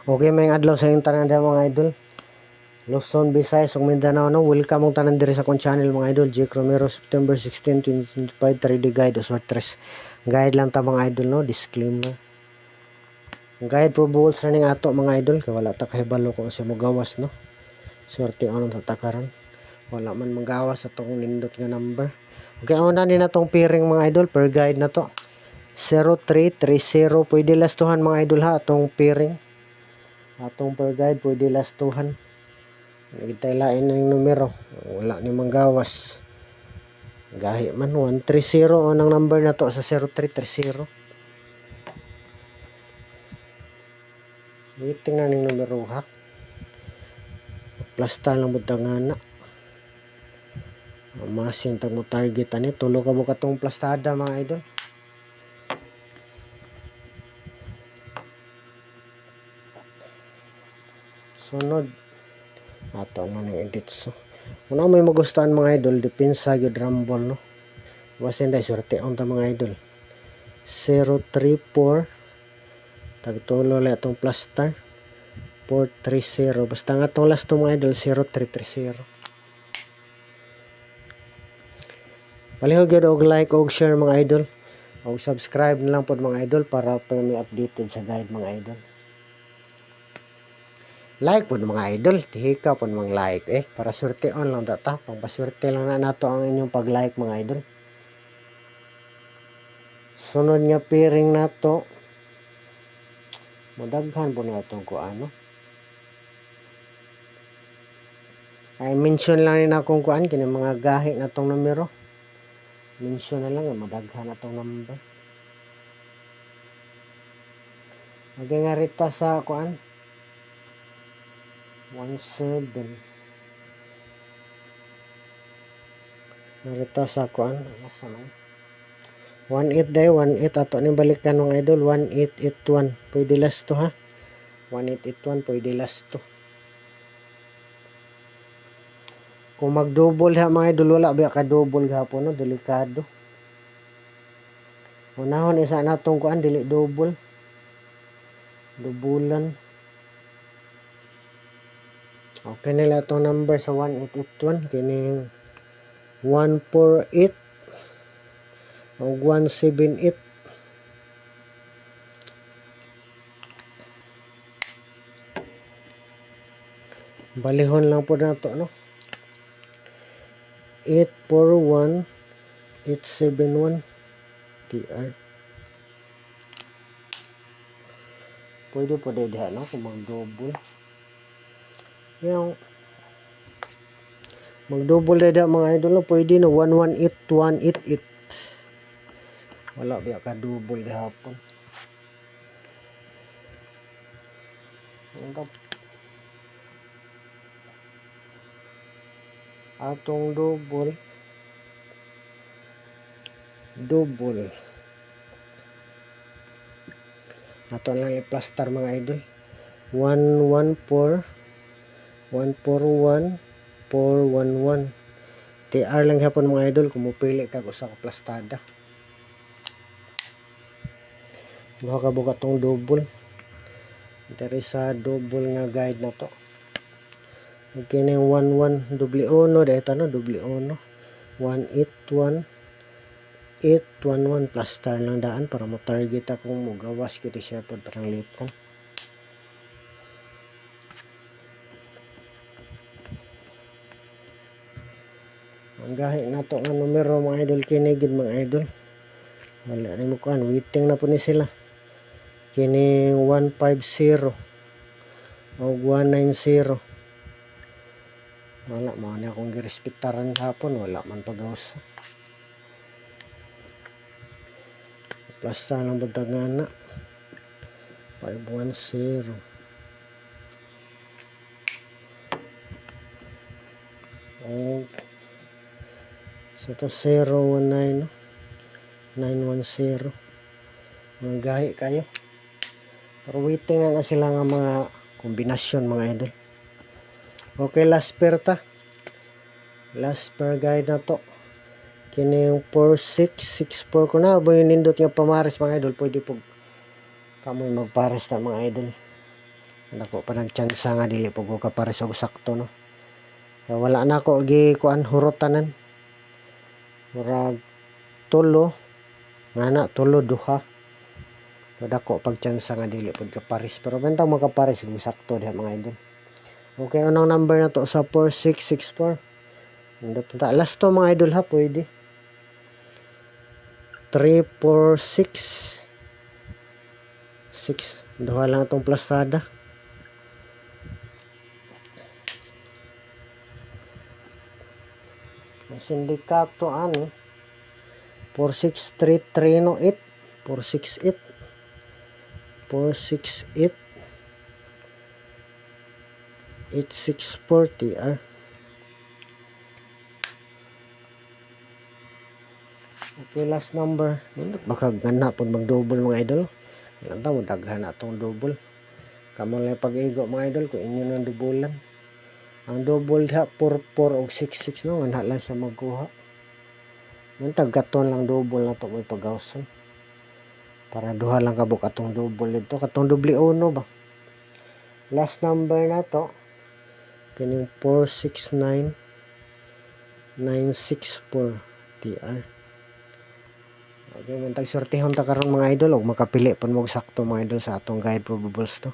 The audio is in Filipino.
Okay, may adlaw sa yung tanan dyan mga idol. Luzon, Visayas, ug Mindanao, no? Welcome mong tanan diri sa akong channel mga idol. Jake Romero, September 16, 2025, 3D guide, or 3. Guide lang ta mga idol, no? Disclaimer. Guide for bulls running ato mga idol. Kaya wala ta kahibalo kung siya magawas, no? Swerte ano sa takaran. Wala man magawas sa itong nindot nga number. Okay, una ni na itong pairing mga idol. Per guide na to. 0330. Pwede lastuhan mga idol ha. Itong pairing. Atong per guide pwede lastuhan. Nagitailain na yung numero. Wala ni manggawas. Gahi man 130 o nang number na to sa 0330. Waiting na ning numero ha. Plastar lang budangana. Masin tag mo target ani tulo ka buka tong plastada mga idol. Sunod ato na ni edit so. Una may magustuhan mga idol, depensa gyud rumble no. Wasin dai swerte on ta mga idol. 034 tagtulo la itong plastar 430 basta nga itong last mga idol 0330. Palihog yun og like og share mga idol og subscribe na lang po mga idol para may updated sa guide mga idol. Like po mga idol, tihika po mga like para swerte on lang data, pangpaswerte lang na nato ang inyong pag-like mga idol. Sunod nga pairing nato madaghan po na itong kuan no. Ay mention lang ni na akong kuan kini mga gahi na tong numero. Mention na lang madaghan na tong number. Okay nga rita sa kuan 17 narita sa kuan asa man 18 day 18 ato ni balikan mga idol 1881 pwede last to ha 1881 pwede last to. Kung mag-double ha mga idol wala ba ka double gahapon no delikado. Unahon isa natong kuan dili double. Dubulan. Okay nila itong number sa 1881 kining 148 o 178. Balihon lang po na ito, no? 841 871 TR. Pwede po diha, no? Kung mag-double. Yung mag-double diha mga idol, no? Pwede na 118188. Wala ba ka double gahapon. Atong double ato lang i-plaster mga idol 114 141 411 TR lang hapon mga idol kung mupili ka usa ka plastada. Duha ka buka tong double diri sa double nga guide na to. Kini 11 doble 1 dito no doble 1 181 811 plastar lang daan para mo target akong mo gawas kiti siya pod parang litan. Ang gahi nato nga numero mga idol kini gid mga idol. Wala ni mo kuan waiting na po ni sila. Kini 150 o 190. Wala mo na akong girespektaran hapon wala man pagawas. Plasa lang budangana 510. Oh. So to 019 910. Mga gahi kayo. Pero waiting na sila nga mga kombinasyon mga idol. Okay, last pair ta. Last pair guide na to. Kini yung 4664 ko na. Abo yung nindot yung pamares mga idol. Pwede po kamoy magpares na mga idol. Nako pa nagtsansa nga dili po ko kapares og sakto no. So, wala na ako gi kuan hurotanan. Murag tulo ngana tulo duha. So, dako pagtsansa nga dili pod kapares pero bentang makapares og sakto diha mga idol. Okay, unang number na to sa 4664. Nindot ta last to mga idol ha, pwede. 346 6 duha lang itong plastada. Sindikato ani 46338 468 468 8640 TR. Okay, last number. Baka gana po mag-double mga idol. Ilang taon, daghan na itong double. Kamu lang pag-igo mga idol kung inyo ng dubulan. Ang double diha 44 og 66 no, wala lang siya magkuha. Yung taggaton lang double na to may pagawson. Para duha lang kabuk atong double dito, katong doble uno ba. Last number na to kining 469 964 TR. Okay, man tag sortehon ta karon mga idol og makapili pud mo sakto mga idol sa atong guide probables to.